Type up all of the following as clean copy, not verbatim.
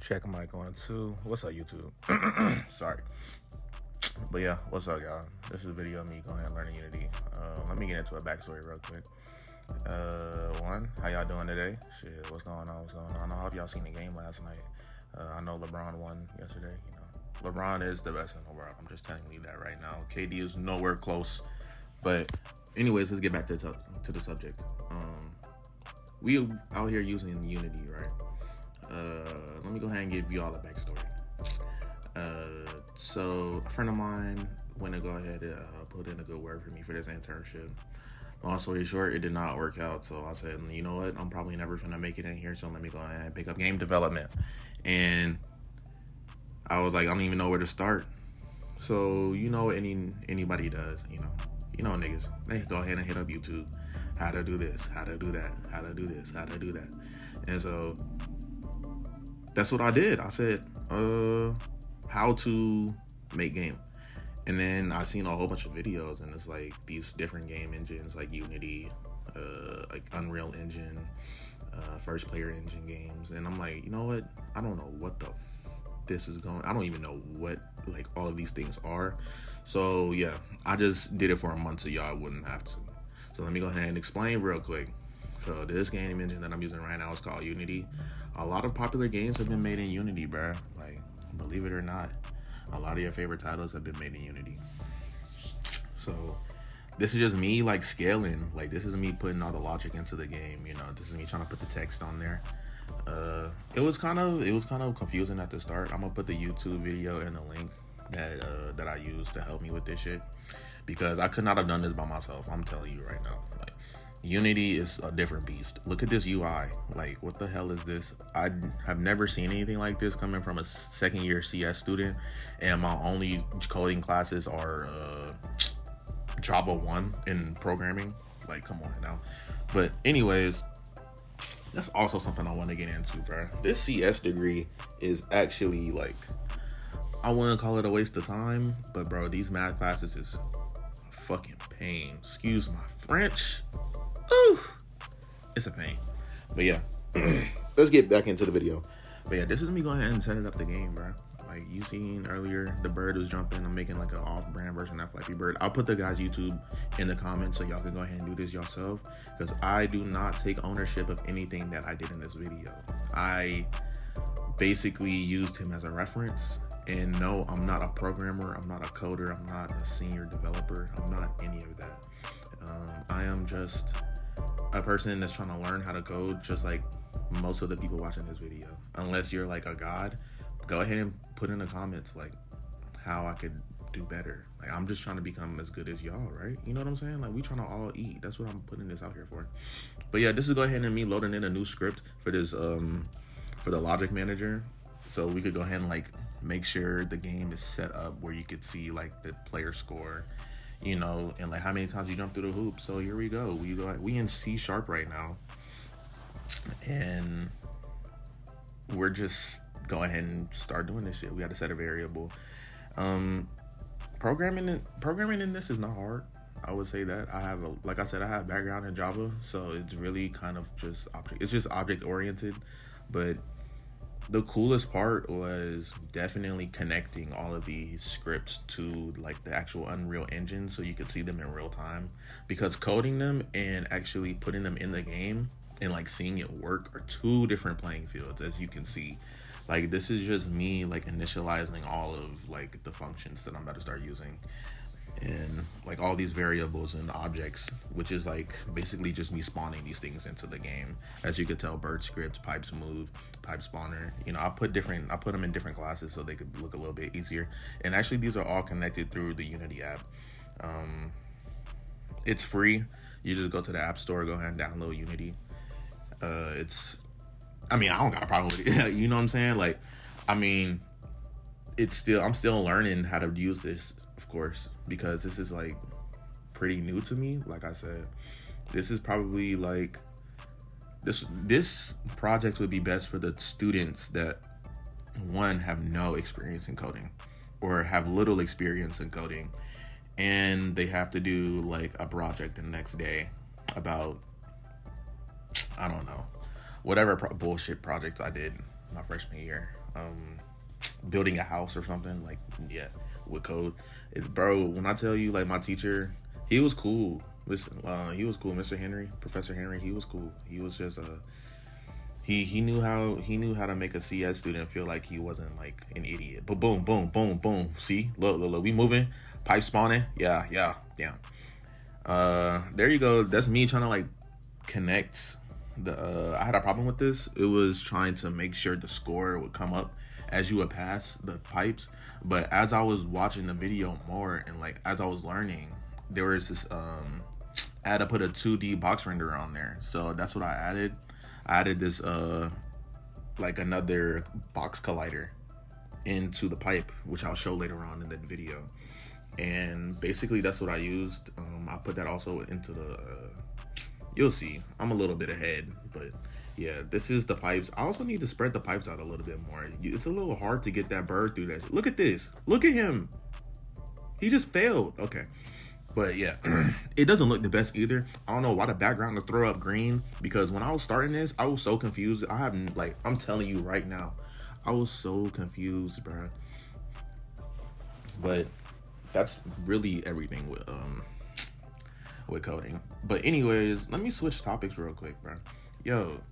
Check mic on two. What's up, YouTube? Sorry. But yeah, what's up, y'all? This is a video of me going and learning Unity. Let me get into a backstory real quick. One, how y'all doing today? Shit, what's going on? I hope y'all seen the game last night. I know LeBron won yesterday. You know, LeBron is the best in the world. I'm just telling you that right now. KD is nowhere close. But anyways, let's get back to the subject. We out here using Unity, right? Let me go ahead and give you all a backstory. So a friend of mine went to go ahead and put in a good word for me for this internship. Long story short, it did not work out. So I said, you know what? I'm probably never gonna make it in here. So let me go ahead and pick up game development. And I was like, I don't even know where to start. So you know, anybody does, you know niggas, they go ahead and hit up YouTube, how to do this, how to do that, how to do this, how to do that. And so that's what I did. I said, how to make game. And then I seen a whole bunch of videos, and it's like these different game engines like Unity, like Unreal Engine, first player engine games. And I'm like, you know what? I don't know what this is going. I don't even know what like all of these things are. So yeah, I just did it for a month so y'all wouldn't have to. So let me go ahead and explain real quick. So this game engine that I'm using right now is called Unity. A lot of popular games have been made in Unity, bruh. Like, believe it or not, a lot of your favorite titles have been made in Unity. So this is just me like scaling. Like, this is me putting all the logic into the game. You know, this is me trying to put the text on there. It was kind of confusing at the start. I'm gonna put the YouTube video in the link that I used to help me with this shit, because I could not have done this by myself. I'm telling you right now, like, Unity is a different beast. Look at this UI. Like, what the hell is this? I have never seen anything like this coming from a second year CS student, and my only coding classes are Java 1 in programming. Like, come on now. But anyways, that's also something I want to get into, bro. This CS degree is actually like, I wouldn't call it a waste of time, but bro, these math classes is fucking pain. Excuse my French. Ooh, it's a pain. But yeah, let's get back into the video. But yeah, this is me going ahead and setting up the game, bro. Like, you seen earlier, the bird was jumping. I'm making like an off-brand version of Flappy Bird. I'll put the guy's YouTube in the comments so y'all can go ahead and do this yourself, because I do not take ownership of anything that I did in this video. I basically used him as a reference. And no, I'm not a programmer, I'm not a coder, I'm not a senior developer, I'm not any of that. I am just a person that's trying to learn how to code, just like most of the people watching this video. Unless you're like a god, go ahead and put in the comments like how I could do better. Like, I'm just trying to become as good as y'all, right? You know what I'm saying? Like, we trying to all eat. That's what I'm putting this out here for. But yeah, this is go ahead and me loading in a new script for this for the logic manager, so we could go ahead and like make sure the game is set up where you could see like the player score, you know, and like how many times you jump through the hoop. So here we go. We in C# right now, and we're just go ahead and start doing this shit. We got to set a variable. Programming in this is not hard. I would say that I have like I said, I have background in Java, so it's really kind of just object oriented. But the coolest part was definitely connecting all of these scripts to like the actual Unreal Engine so you could see them in real time, because coding them and actually putting them in the game and like seeing it work are two different playing fields, as you can see. Like, this is just me like initializing all of like the functions that I'm about to start using, and like all these variables and objects, which is like basically just me spawning these things into the game. As you could tell, bird script, pipe smooth, pipe spawner, you know, I put them in different classes so they could look a little bit easier. And actually these are all connected through the Unity app. It's free. You just go to the app store, go ahead and download Unity. I don't got a problem with it. You know what I'm saying? Like, I mean, I'm still learning how to use this, of course, because this is like pretty new to me. Like I said, this is probably like this project would be best for the students that, one, have no experience in coding or have little experience in coding, and they have to do like a project the next day about, I don't know, whatever bullshit projects I did my freshman year. Building a house or something, like, yeah, with code. Bro, when I tell you, like, my teacher, he was cool. Listen, he was cool. Mr. Henry, Professor Henry, he was cool. He was just he knew how to make a CS student feel like he wasn't like an idiot. But boom, boom, boom, boom. See, look, we moving, pipe spawning. Yeah. There you go. That's me trying to like connect the. I had a problem with this. It was trying to make sure the score would come up as you would pass the pipes. But as I was watching the video more and like as I was learning, there was this I had to put a 2D box render on there. So that's what I added. I added this like another box collider into the pipe, which I'll show later on in the video. And basically that's what I used. I put that also into the you'll see I'm a little bit ahead, but yeah, this is the pipes. I also need to spread the pipes out a little bit more. It's a little hard to get that bird through that. Look at this. Look at him. He just failed. Okay. But yeah, it doesn't look the best either. I don't know why the background is throw up green, because when I was starting this, I was so confused. I'm telling you right now, I was so confused, bro. But that's really everything with coding. But anyways, let me switch topics real quick, bro. Yo,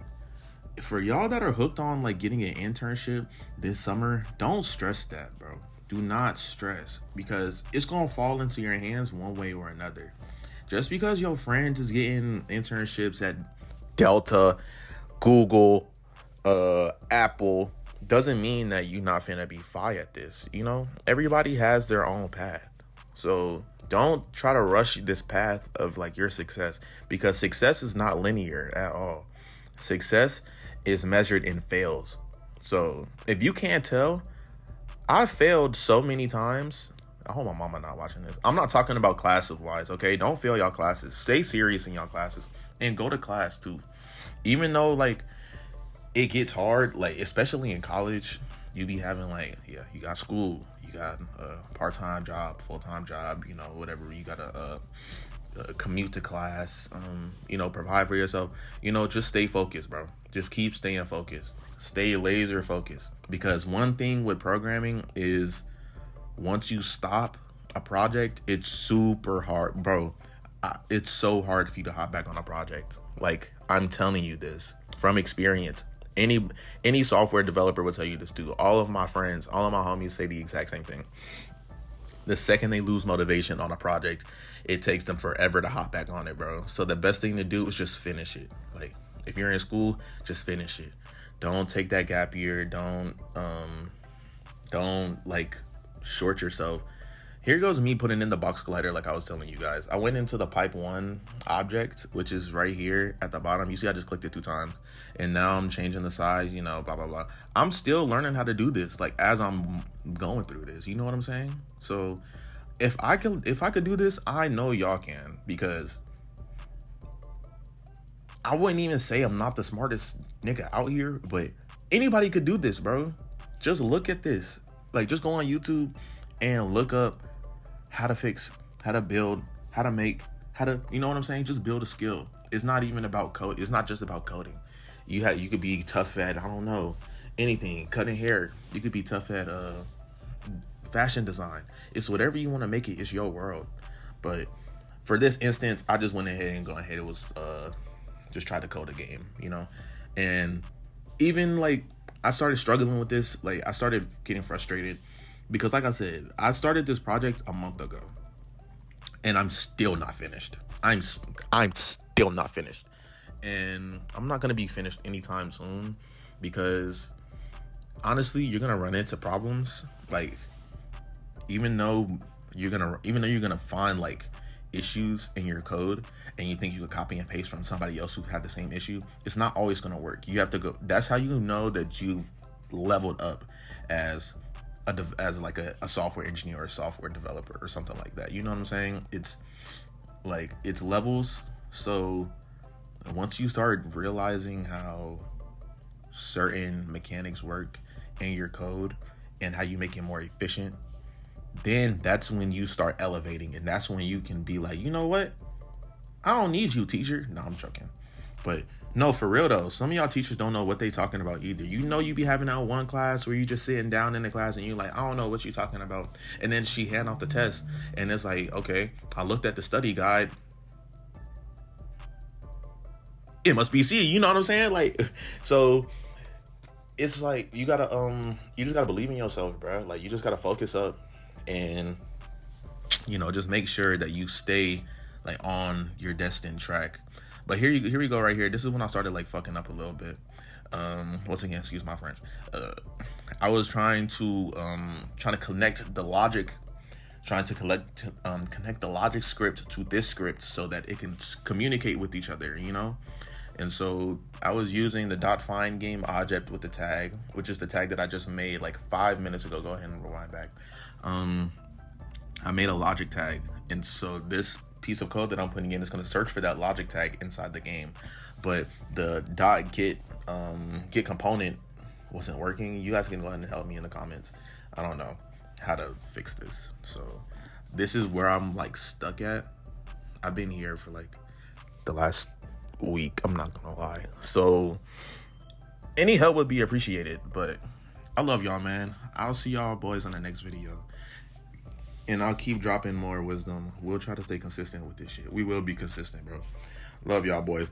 for y'all that are hooked on like getting an internship this summer, don't stress that, bro. Do not stress, because it's gonna fall into your hands one way or another. Just because your friend is getting internships at Delta, Google, Apple, doesn't mean that you're not finna be fine at this. You know, everybody has their own path. So don't try to rush this path of like your success, because success is not linear at all. Success is measured in fails. So if you can't tell, I failed so many times. I hope my mama not watching this. I'm not talking about classes wise, okay? Don't fail y'all classes. Stay serious in y'all classes and go to class too. Even though like it gets hard, like especially in college, you be having like, yeah, you got school, you got a part-time job, full-time job, you know, whatever. You gotta commute to class, you know, provide for yourself. You know, just stay focused, bro. Just keep staying focused. Stay laser focused, because one thing with programming is once you stop a project, it's super hard, bro. It's so hard for you to hop back on a project. Like, I'm telling you this from experience. Any software developer will tell you this too. All of my friends, all of my homies say the exact same thing. The second they lose motivation on a project, it takes them forever to hop back on it, bro. So the best thing to do is just finish it. Like, if you're in school, just finish it. Don't take that gap year. Don't like short yourself. Here goes me putting in the box collider like I was telling you guys. I went into the pipe 1 object, which is right here at the bottom. You see I just clicked it 2 times. And now I'm changing the size, you know, blah, blah, blah. I'm still learning how to do this, like, as I'm going through this. You know what I'm saying? So if I could do this, I know y'all can, because I wouldn't even say I'm not the smartest nigga out here, but anybody could do this, bro. Just look at this. Like, just go on YouTube and look up how to fix, how to build, how to make, how to, you know what I'm saying? Just build a skill. It's not even about code. It's not just about coding. You could be tough at, I don't know, anything, cutting hair. You could be tough at fashion design. It's whatever you want to make it. It's your world. But for this instance, I just went ahead and it was just try to code a game, you know? And even like I started struggling with this, like I started getting frustrated, because like I said, I started this project a month ago and I'm still not finished. I'm still not finished. And I'm not going to be finished anytime soon, because honestly, you're going to run into problems. Like, even though you're going to find like issues in your code and you think you could copy and paste from somebody else who had the same issue, it's not always going to work. You have to go. That's how you know that you've leveled up as like a software engineer or a software developer or something like that. You know what I'm saying? It's like, it's levels. So once you start realizing how certain mechanics work in your code and how you make it more efficient, then that's when you start elevating, and that's when you can be like, you know what? I don't need you, teacher. No, I'm joking. But no, for real though, some of y'all teachers don't know what they talking about either. You know, you be having that one class where you just sitting down in the class and you like, I don't know what you talking about. And then she hand off the test and it's like, okay, I looked at the study guide. It must be C, you know what I'm saying? Like, so it's like you just gotta believe in yourself, bro. Like, you just gotta focus up and, you know, just make sure that you stay like on your destined track. But here we go right here. This is when I started like fucking up a little bit. Once again, excuse my French. I was trying to connect the logic, connect the logic script to this script so that it can communicate with each other, you know. And so I was using the .find game object with the tag, which is the tag that I just made like 5 minutes ago. Go ahead and rewind back. I made a logic tag, and so this piece of code that I'm putting in is going to search for that logic tag inside the game. But the get component wasn't working. You guys can go ahead and help me in the comments. I don't know how to fix this. So this is where I'm like stuck at. I've been here for like the last week, I'm not gonna lie. So any help would be appreciated. But I love y'all, man. I'll see y'all boys on the next video. And I'll keep dropping more wisdom. We'll try to stay consistent with this shit. We will be consistent, bro. Love y'all, boys.